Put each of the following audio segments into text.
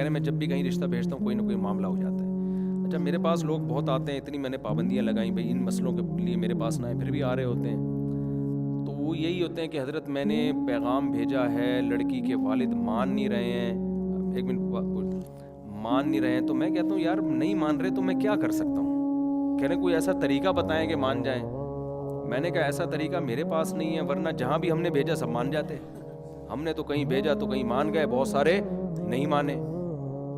کہہ رہے ہیں میں جب بھی کہیں رشتہ بھیجتا ہوں کوئی نہ کوئی معاملہ ہو جاتا ہے. اچھا میرے پاس لوگ بہت آتے ہیں, اتنی میں نے پابندیاں لگائیں بھائی ان مسئلوں کے لیے میرے پاس نہ آئے, پھر بھی آ رہے ہوتے ہیں. تو وہ یہی ہوتے ہیں کہ حضرت میں نے پیغام بھیجا ہے, لڑکی کے والد مان نہیں رہے ہیں, ایک منٹ, مان نہیں رہے ہیں. تو میں کہتا ہوں یار نہیں مان رہے تو میں کیا کر سکتا ہوں, کہہ رہے کوئی ایسا طریقہ بتائیں کہ مان جائیں. میں نے کہا ایسا طریقہ میرے پاس نہیں ہے, ورنہ جہاں بھی ہم نے بھیجا سب مان جاتے. ہم نے تو کہیں بھیجا تو کہیں مان گئے, بہت سارے نہیں مانے.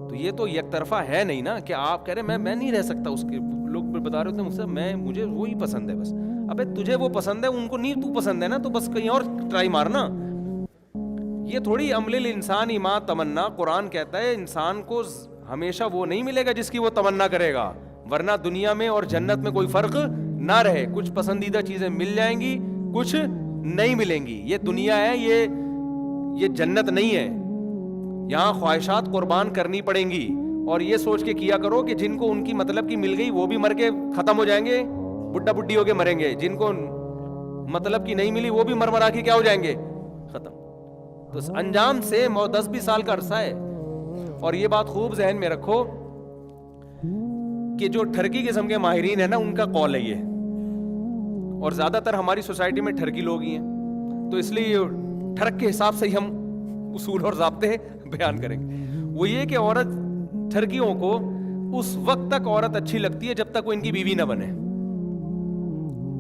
تو یہ تو یک طرفہ ہے نہیں نا کہ آپ کہہ رہے میں نہیں رہ سکتا. اس کے لوگ بتا رہے ہوتے ہیں مجھ سے مجھے وہی پسند ہے بس. ابے تجھے وہ پسند ہے, ان کو نہیں تو پسند ہے نا, تو بس کہیں اور ٹرائی مارنا. یہ تھوڑی عمل الانسان ما تمنا. قرآن کہتا ہے انسان کو ہمیشہ وہ نہیں ملے گا جس کی وہ تمنا کرے گا, ورنہ دنیا میں اور جنت میں کوئی فرق نہ رہے. کچھ پسندیدہ چیزیں مل جائیں گی, کچھ نہیں ملیں گی. یہ دنیا ہے, یہ جنت نہیں ہے. یہاں خواہشات قربان کرنی پڑیں گی, اور یہ سوچ کے کیا کرو کہ جن کو ان کی مطلب کی مل گئی وہ بھی مر کے ختم ہو جائیں گے, بڈھا بڈھی ہو کے مریں گے. جن کو مطلب کی نہیں ملی وہ بھی مرمرا کے کیا ہو جائیں گے, ختم. تو انجام سے 10-20 سال کا عرصہ ہے. اور یہ بات خوب ذہن میں رکھو کہ جو ٹھرکی قسم کے ماہرین ہیں نا ان کا قول ہے یہ, اور زیادہ تر ہماری سوسائٹی میں ٹھرکی لوگ ہی ہیں, تو اس لیے ٹھرک کے حساب سے ہی ہم اصول اور ضابطے بیان کریں گے. وہ یہ کہ عورت ٹھرکیوں کو اس وقت تک عورت اچھی لگتی ہے جب تک وہ ان کی بیوی نہ بنے.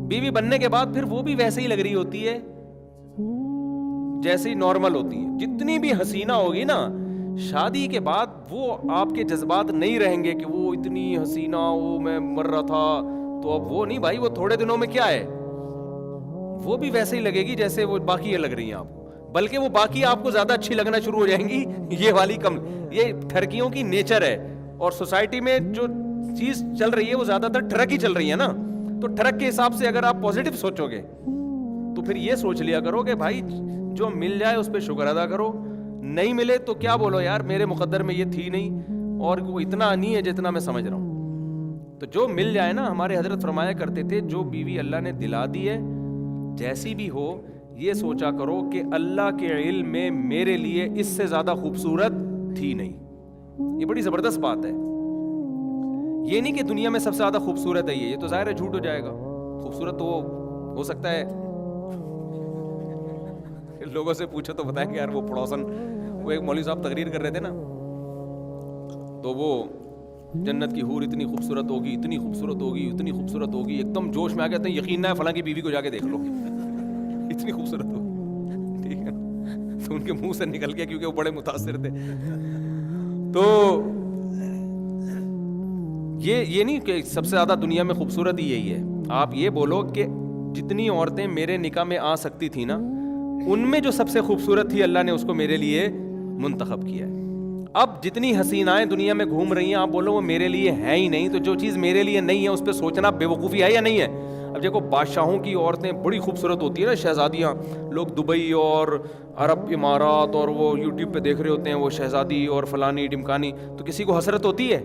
بیوی بننے کے بعد پھر وہ بھی ویسے ہی لگ رہی ہوتی ہے جیسے ہی نارمل ہوتی ہے. جتنی بھی حسینہ ہوگی نا, شادی کے بعد وہ آپ کے جذبات نہیں رہیں گے کہ وہ اتنی حسینہ, وہ میں مر رہا تھا, تو اب وہ نہیں بھائی. وہ تھوڑے دنوں میں کیا ہے, وہ بھی ویسے ہی لگے گی جیسے وہ باقی لگ رہی ہیں آپ کو, بلکہ وہ باقی آپ کو زیادہ اچھی لگنا شروع ہو جائیں گی. یہ والی کم, یہ ٹھرکیوں کی نیچر ہے. اور سوسائٹی میں جو چیز چل رہی ہے وہ زیادہ تر ٹھرک ہی چل رہی ہے نا. تو ٹھرک کے حساب سے اگر آپ پازیٹیو سوچو گے تو پھر یہ سوچ لیا کرو کہ بھائی جو مل جائے اس پہ شکر ادا کرو, نہیں ملے تو کیا بولو یار میرے مقدر میں یہ تھی نہیں, اور وہ اتنا نہیں ہے جتنا میں سمجھ رہا ہوں. تو جو مل جائے نا, ہمارے حضرت فرمایا کرتے تھے جو بیوی اللہ نے دلا دی ہے جیسی بھی ہو, یہ سوچا کرو کہ اللہ کے علم میں میرے لیے اس سے زیادہ خوبصورت تھی نہیں. یہ بڑی زبردست بات ہے. یہ نہیں کہ دنیا میں سب سے زیادہ خوبصورت ہے یہ تو ظاہر ہے جھوٹ ہو جائے گا. خوبصورت تو ہو سکتا ہے, لوگوں سے پوچھو تو بتائیں گے یار وہ پڑوسن, وہ ایک مولوی صاحب تقریر کر رہے تھے نا, تو وہ جنت کی حور اتنی خوبصورت ہوگی, اتنی خوبصورت ہوگی, اتنی خوبصورت ہوگی, ایک دم جوش میں آ کہتے ہیں یقین نہ ہے فلاں کی بیوی کو جا کے دیکھ لو, اتنی خوبصورت ہوگی. ٹھیک ہے, تو ان کے منہ سے نکل گیا کیونکہ وہ بڑے متاثر تھے. تو یہ نہیں کہ سب سے زیادہ دنیا میں خوبصورت ہی یہی ہے. آپ یہ بولو کہ جتنی عورتیں میرے نکاح میں آ سکتی تھی نا, ان میں جو سب سے خوبصورت تھی اللہ نے اس کو میرے لیے منتخب کیا ہے. اب جتنی حسینائیں دنیا میں گھوم رہی ہیں آپ بولو وہ میرے لیے ہے ہی نہیں, تو جو چیز میرے لیے نہیں ہے اس پہ سوچنا بے وقوفی ہے یا نہیں ہے. اب دیکھو بادشاہوں کی عورتیں بڑی خوبصورت ہوتی ہیں نا, شہزادیاں, لوگ دبئی اور عرب امارات اور وہ یوٹیوب پہ دیکھ رہے ہوتے ہیں وہ شہزادی اور فلانی ڈمکانی, تو کسی کو حسرت ہوتی ہے؟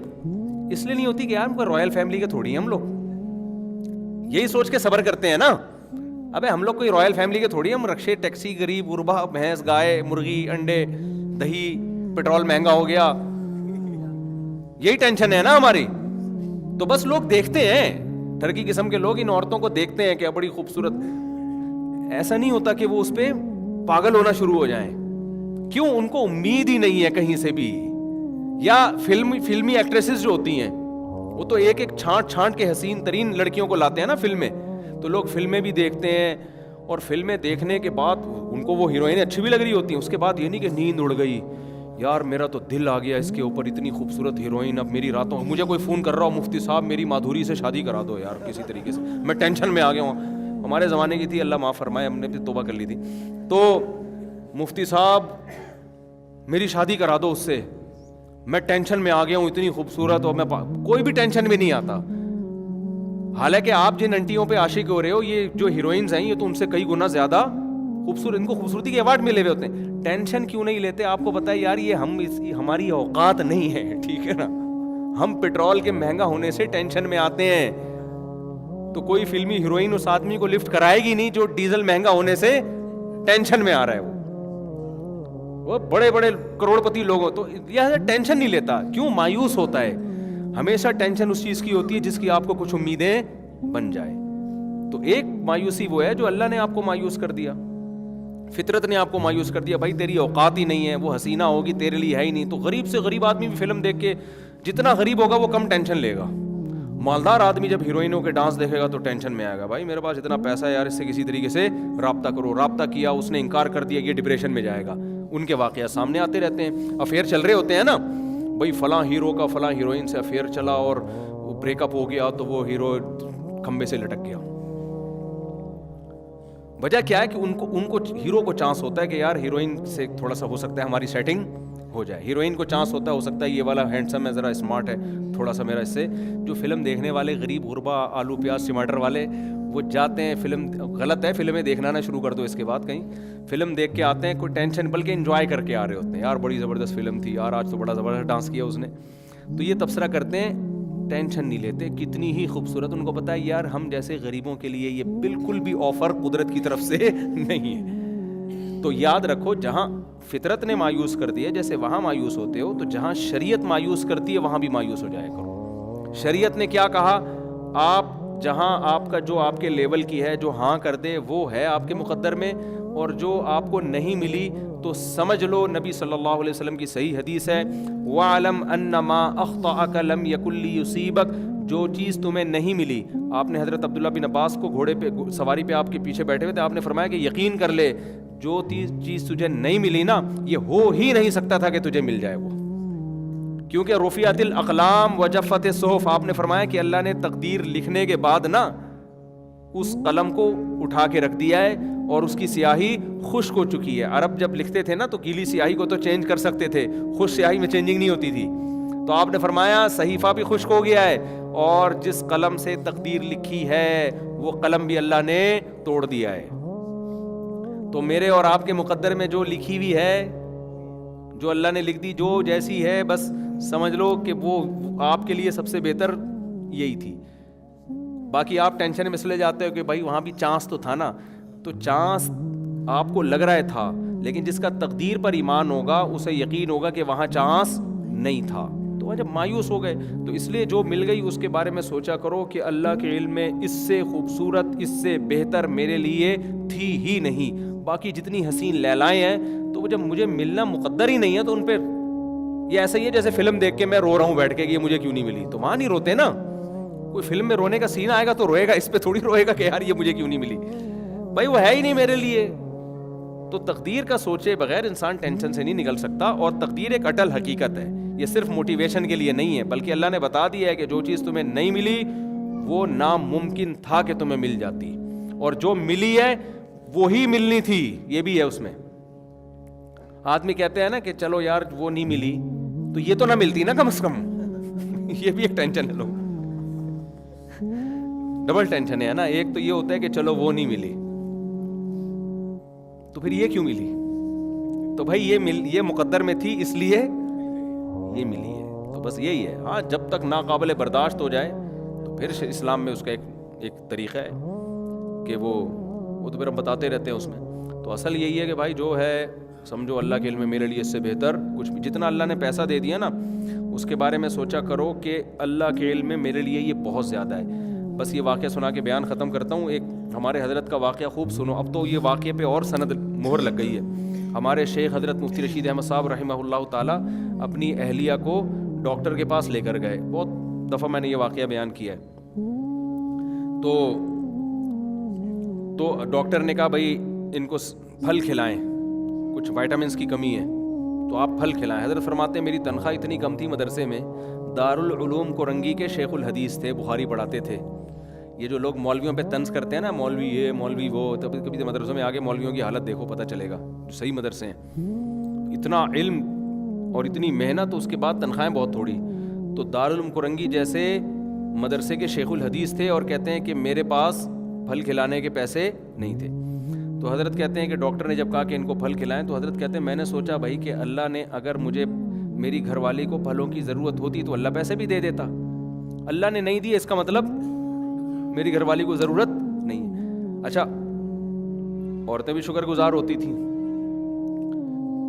اس لیے نہیں ہوتی کہ یار ہم کوئی رائل فیملی کے تھوڑی ہیں ہم لوگ, یہی سوچ کے صبر کرتے ہیں نا. ابے ہم لوگ کوئی رائل فیملی کے تھوڑی ہیں, ہم رکشے ٹیکسی غریب غربا, بھینس گائے مرغی انڈے دہی, پیٹرول مہنگا ہو گیا, یہی ٹینشن ہے نا ہماری. تو بس لوگ دیکھتے ہیں, ٹرکی قسم کے لوگ ان عورتوں کو دیکھتے ہیں کہ بڑی خوبصورت. ایسا نہیں ہوتا کہ وہ اس پہ پاگل ہونا شروع ہو جائیں. کیوں؟ ان کو امید ہی نہیں ہے کہیں سے بھی. یا فلمی ایکٹریسز جو ہوتی ہیں وہ تو ایک ایک چھانٹ کے حسین ترین لڑکیوں کو لاتے ہیں نا فلمیں, تو لوگ فلمیں بھی دیکھتے ہیں, اور فلمیں دیکھنے کے بعد ان کو وہ ہیروئنیں اچھی بھی لگ رہی ہوتی ہیں, اس کے بعد یہ نہیں کہ نیند اڑ گئی, یار میرا تو دل آ گیا اس کے اوپر, اتنی خوبصورت ہیروئن, اب میری راتوں, مجھے کوئی فون کر رہا ہو مفتی صاحب میری مادھوری سے شادی کرا دو یار کسی طریقے سے, میں ٹینشن میں آ گیا ہوں. ہمارے زمانے کی تھی, اللہ معاف فرمائے, ہم نے بھی توبہ کر لی تھی. تو مفتی صاحب میری شادی کرا دو اس سے, میں ٹینشن میں آ گیا ہوں, اتنی خوبصورت, اور میں کوئی بھی ٹینشن میں نہیں آتا. حالانکہ آپ جن انٹیوں پہ عاشق ہو رہے ہو, یہ جو ہیروئنز ہیں یہ تو ان سے کئی گنا زیادہ خوبصورت, ان کو خوبصورتی کے ایوارڈ ملے ہوئے ہوتے ہیں. ٹینشن کیوں نہیں لیتے؟ آپ کو پتا ہے یار یہ ہماری اوقات نہیں ہے, ٹھیک ہے نا. ہم پیٹرول کے مہنگا ہونے سے ٹینشن میں آتے ہیں, تو کوئی فلمی ہیروئن اس آدمی کو لفٹ کرائے گی نہیں جو ڈیزل مہنگا ہونے سے ٹینشن میں آ رہا ہے. وہ بڑے بڑے کروڑپتی لوگ ہو تو یہ ٹینشن نہیں لیتا. کیوں مایوس ہوتا ہے؟ ہمیشہ ٹینشن اس چیز کی ہوتی ہے جس کی آپ کو کچھ امیدیں بن جائے. تو ایک مایوسی وہ ہے جو اللہ نے آپ کو مایوس کر دیا, فطرت نے آپ کو مایوس کر دیا, بھائی تیری اوقات ہی نہیں ہے, وہ حسینہ ہوگی تیرے لیے ہے ہی نہیں. تو غریب سے غریب آدمی بھی فلم دیکھ کے, جتنا غریب ہوگا وہ کم ٹینشن لے گا. مالدار آدمی جب ہیروئنوں کے ڈانس دیکھے گا تو ٹینشن میں آئے گا, بھائی میرے پاس اتنا پیسہ ہے یار, اس سے کسی طریقے سے رابطہ کرو. رابطہ کیا, اس نے انکار کر دیا, یہ ڈپریشن میں جائے گا. ان کے واقعات سامنے آتے رہتے ہیں, افیئر چل رہے ہوتے ہیں نا, بھائی فلاں ہیرو کا فلاں ہیروئن سے افیئر چلا اور بریک اپ ہو گیا تو وہ ہیرو کھمبے سے لٹک گیا. وجہ کیا ہے کہ ان کو ہیرو کو چانس ہوتا ہے کہ یار ہیروئن سے تھوڑا سا ہو سکتا ہے ہماری سیٹنگ ہو جائے. ہیروئن کو چانس ہوتا ہے, ہو سکتا ہے یہ والا ہینڈسم ہے, ذرا اسمارٹ ہے, تھوڑا سا میرا اس سے. جو فلم دیکھنے والے غریب غربا آلو پیاز ٹماٹر والے, وہ جاتے ہیں فلم, غلط ہے فلمیں دیکھنا نہ شروع کر دو اس کے بعد, کہیں فلم دیکھ کے آتے ہیں کوئی ٹینشن, بلکہ انجوائے کر کے آ رہے ہوتے ہیں, یار بڑی زبردست فلم تھی یار, آج تو بڑا زبردست ڈانس کیا اس نے. تو یہ تبصرہ کرتے ہیں, ٹینشن نہیں لیتے, کتنی ہی خوبصورت. ان کو پتا ہے یار ہم جیسے غریبوں کے لیے یہ بالکل بھی آفر قدرت کی طرف سے نہیں ہے. تو یاد رکھو, جہاں فطرت نے مایوس کر دیا جیسے وہاں مایوس ہوتے ہو, تو جہاں شریعت مایوس کرتی ہے وہاں بھی مایوس ہو جایا کرو. شریعت نے کیا کہا, آپ جہاں آپ کا جو آپ کے لیول کی ہے, جو ہاں کر دے وہ ہے آپ کے مقدر میں, اور جو آپ کو نہیں ملی تو سمجھ لو, نبی صلی اللہ علیہ وسلم کی صحیح حدیث ہے, وَعْلَمْ أَنَّ مَا أَخْطَأَكَ لَمْ يَكُنْ لِيُصِيبَكَ, جو چیز تمہیں نہیں ملی. آپ نے حضرت عبداللہ بن عباس کو گھوڑے پہ سواری پہ آپ کے پیچھے بیٹھے ہوئے تھے, آپ نے فرمایا کہ یقین کر لے جو چیز تجھے نہیں ملی نا, یہ ہو ہی نہیں سکتا تھا کہ تجھے مل جائے وہ, کیونکہ رفعت الاقلام وجفت الصحف. آپ نے فرمایا کہ اللہ نے تقدیر لکھنے کے بعد نا اس قلم کو اٹھا کے رکھ دیا ہے اور اس کی سیاہی خشک ہو چکی ہے. عرب جب لکھتے تھے نا تو گیلی سیاہی کو تو چینج کر سکتے تھے, خشک سیاہی میں چینجنگ نہیں ہوتی تھی. تو آپ نے فرمایا صحیفہ بھی خشک ہو گیا ہے, اور جس قلم سے تقدیر لکھی ہے وہ قلم بھی اللہ نے توڑ دیا ہے. تو میرے اور آپ کے مقدر میں جو لکھی ہوئی ہے, جو اللہ نے لکھ دی, جو جیسی ہے, بس سمجھ لو کہ وہ آپ کے لیے سب سے بہتر یہی تھی. باقی آپ ٹینشن میں چلے جاتے ہو کہ بھائی وہاں بھی چانس تو تھا نا, تو چانس آپ کو لگ رہا ہے تھا, لیکن جس کا تقدیر پر ایمان ہوگا اسے یقین ہوگا کہ وہاں چانس نہیں تھا. تو جب مایوس ہو گئے, تو اس لیے جو مل گئی اس کے بارے میں سوچا کرو کہ اللہ کے علم میں اس سے خوبصورت, اس سے بہتر میرے لیے تھی ہی نہیں. باقی جتنی حسین لیلائیں ہیں, تو وہ جب مجھے ملنا مقدر ہی نہیں ہے تو ان پہ یہ ایسا ہی ہے جیسے فلم دیکھ کے میں رو رہا ہوں بیٹھ کے کہ یہ مجھے کیوں نہیں ملی. تو وہاں نہیں روتے نا, کوئی فلم میں رونے کا سین آئے گا تو روئے گا, اس پہ تھوڑی روئے گا کہ یار یہ مجھے کیوں نہیں ملی, بھائی وہ ہے ہی نہیں میرے لیے. تو تقدیر کا سوچے بغیر انسان ٹینشن سے نہیں نکل سکتا, اور تقدیر ایک اٹل حقیقت ہے, یہ صرف موٹیویشن کے لیے نہیں ہے, بلکہ اللہ نے بتا دیا ہے کہ جو چیز تمہیں نہیں ملی وہ ناممکن تھا کہ تمہیں مل جاتی, اور جو ملی ہے وہی ملنی تھی, یہ بھی ہے اس میں. آدمی کہتے ہیں نا کہ چلو یار وہ نہیں ملی تو یہ تو نہ ملتی نا کم از کم, یہ بھی ایک ٹینشن ہے, لوگ ڈبل ٹینشن ہے نا. ایک تو یہ ہوتا ہے کہ چلو وہ نہیں ملی, تو پھر یہ کیوں ملی, تو بھائی یہ مقدر میں تھی اس لیے یہ ملی ہے. تو بس یہی ہے. ہاں جب تک ناقابل برداشت ہو جائے تو پھر اسلام میں اس کا ایک طریقہ ہے کہ وہ تو پھر ہم بتاتے رہتے ہیں اس میں. تو اصل یہی ہے کہ بھائی جو ہے سمجھو اللہ کے علم میں میرے لیے اس سے بہتر کچھ بھی, جتنا اللہ نے پیسہ دے دیا نا اس کے بارے میں سوچا کرو کہ اللہ کے علم میں میرے لیے یہ بہت زیادہ ہے. بس یہ واقعہ سنا کے بیان ختم کرتا ہوں. ایک ہمارے حضرت کا واقعہ خوب سنو, اب تو یہ واقعے پہ اور سند مہر لگ گئی ہے. ہمارے شیخ حضرت مفتی رشید احمد صاحب رحمہ اللہ تعالیٰ اپنی اہلیہ کو ڈاکٹر کے پاس لے کر گئے. بہت دفعہ میں نے یہ واقعہ بیان کیا ہے. تو ڈاکٹر نے کہا بھائی ان کو پھل کھلائیں, کچھ وائٹامنس کی کمی ہے تو آپ پھل کھلائیں. حضرت فرماتے ہیں میری تنخواہ اتنی کم تھی مدرسے میں, دارالعلوم کورنگی کے شیخ الحدیث تھے, بخاری پڑھاتے تھے. یہ جو لوگ مولویوں پہ طنز کرتے ہیں نا, مولوی یہ مولوی وہ, تب کبھی مدرسوں میں آگے مولویوں کی حالت دیکھو پتہ چلے گا, جو صحیح مدرسے ہیں. اتنا علم اور اتنی محنت, اس کے بعد تنخواہیں بہت تھوڑی. تو دارالعلوم کورنگی جیسے مدرسے کے شیخ الحدیث تھے, اور کہتے ہیں کہ میرے پاس پھل کھلانے کے پیسے نہیں تھے. تو حضرت کہتے ہیں کہ ڈاکٹر نے جب کہا کہ ان کو پھل کھلائیں, تو حضرت کہتے ہیں میں نے سوچا بھائی کہ اللہ نے اگر مجھے میری گھر والی کو پھلوں کی ضرورت ہوتی تو اللہ پیسے بھی دے دیتا. اللہ نے نہیں دی, اس کا مطلب میری گھر والی کو ضرورت نہیں ہے. اچھا عورتیں بھی شکر گزار ہوتی تھیں,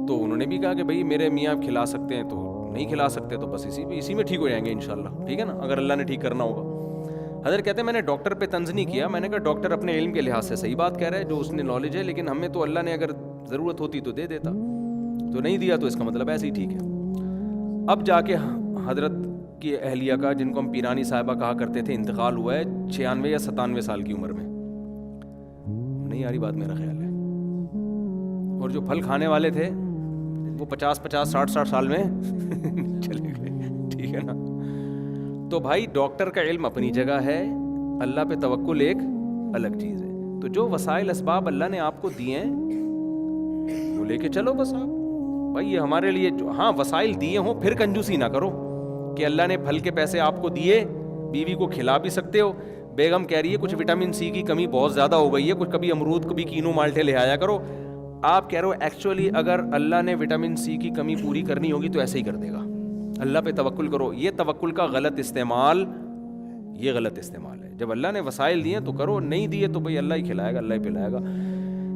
تو انہوں نے بھی کہا کہ بھائی میرے میاں آپ کھلا سکتے ہیں تو نہیں کھلا سکتے تو بس اسی میں ٹھیک ہو جائیں گے انشاءاللہ, ٹھیک ہے نا, اگر اللہ نے ٹھیک کرنا ہوگا. حضرت کہتے ہیں میں نے ڈاکٹر پہ طنز نہیں کیا, میں نے کہا ڈاکٹر اپنے علم کے لحاظ سے صحیح بات کہہ رہا ہے, جو اس نے نالج ہے, لیکن ہمیں تو اللہ نے اگر ضرورت ہوتی تو دے دیتا, تو نہیں دیا تو اس کا مطلب ایسے ہی ٹھیک ہے. اب جا کے حضرت کی اہلیہ کا, جن کو ہم پیرانی صاحبہ کہا کرتے تھے, انتقال ہوا ہے 96 یا 97 سال کی عمر میں, نہیں آ رہی بات میرا خیال ہے, اور جو پھل کھانے والے تھے وہ 50 60 سال میں چلے گئے, ٹھیک ہے نا. تو بھائی ڈاکٹر کا علم اپنی جگہ ہے, اللہ پہ توکل ایک الگ چیز ہے. تو جو وسائل اسباب اللہ نے آپ کو دیے ہیں وہ لے کے چلو بس. آپ بھائی یہ ہمارے لیے ہاں وسائل دیے ہوں, پھر کنجوسی نہ کرو کہ اللہ نے پھل کے پیسے آپ کو دیے, بیوی کو کھلا بھی سکتے ہو. بیگم کہہ رہی ہے کچھ وٹامن سی کی کمی بہت زیادہ ہو گئی ہے, کچھ کبھی امرود کبھی کینو مالٹے لے آیا کرو. آپ کہہ رہے ہو ایکچولی اگر اللہ نے وٹامن سی کی کمی پوری کرنی ہوگی تو ایسے ہی کر دے گا, اللہ پہ توکل کرو. یہ توکل کا غلط استعمال, یہ غلط استعمال ہے. جب اللہ نے وسائل دیے تو کرو, نہیں دیے تو بھائی اللہ ہی کھلائے گا, اللہ ہی پلائے گا.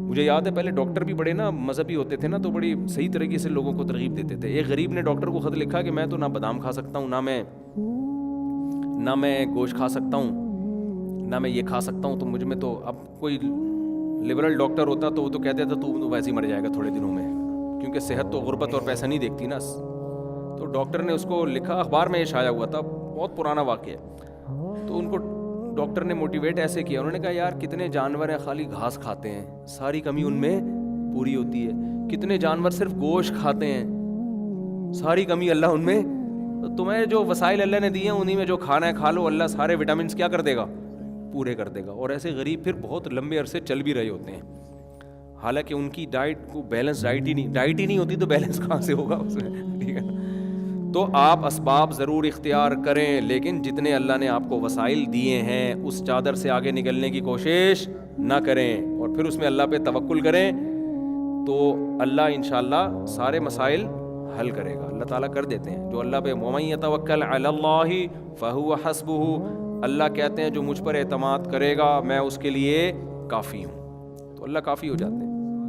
مجھے یاد ہے پہلے ڈاکٹر بھی بڑے نا مذہبی ہوتے تھے نا, تو بڑی صحیح طریقے سے لوگوں کو ترغیب دیتے تھے. ایک غریب نے ڈاکٹر کو خط لکھا کہ میں تو نہ بادام کھا سکتا ہوں, نہ میں گوشت کھا سکتا ہوں, نہ میں یہ کھا سکتا ہوں, تو مجھ میں تو, اب کوئی لبرل ڈاکٹر ہوتا تو وہ تو کہتے تھا تو ویسے ہی مر جائے گا تھوڑے دنوں میں, کیونکہ صحت تو غربت اور پیسہ نہیں دیکھتی نا. تو ڈاکٹر نے اس کو لکھا, اخبار میں یہ شائع ہوا تھا, بہت پرانا واقعہ ہے. تو ان کو ڈاکٹر نے موٹیویٹ ایسے کیا, انہوں نے کہا یار کتنے جانور ہیں خالی گھاس کھاتے ہیں, ساری کمی ان میں پوری ہوتی ہے. کتنے جانور صرف گوشت کھاتے ہیں, ساری کمی اللہ ان میں. تمہیں جو وسائل اللہ نے دیے ہیں انہی میں جو کھانا ہے کھا لو, اللہ سارے وٹامنس کیا کر دے گا, پورے کر دے گا. اور ایسے غریب پھر بہت لمبے عرصے چل بھی رہے ہوتے ہیں, حالانکہ ان کی ڈائٹ کو بیلنس ڈائٹ ہی نہیں ہوتی, تو بیلنس کہاں سے ہوگا اس میں, ٹھیک ہے. تو آپ اسباب ضرور اختیار کریں, لیکن جتنے اللہ نے آپ کو وسائل دیے ہیں اس چادر سے آگے نکلنے کی کوشش نہ کریں, اور پھر اس میں اللہ پہ توکل کریں, تو اللہ انشاءاللہ سارے مسائل حل کرے گا. اللہ تعالیٰ کر دیتے ہیں جو اللہ پہ, وَمَن يَتَوَكَّلْ عَلَى اللَّهِ فَهُوَ حَسْبُهُ, اللہ کہتے ہیں جو مجھ پر اعتماد کرے گا میں اس کے لیے کافی ہوں, تو اللہ کافی ہو جاتے ہیں.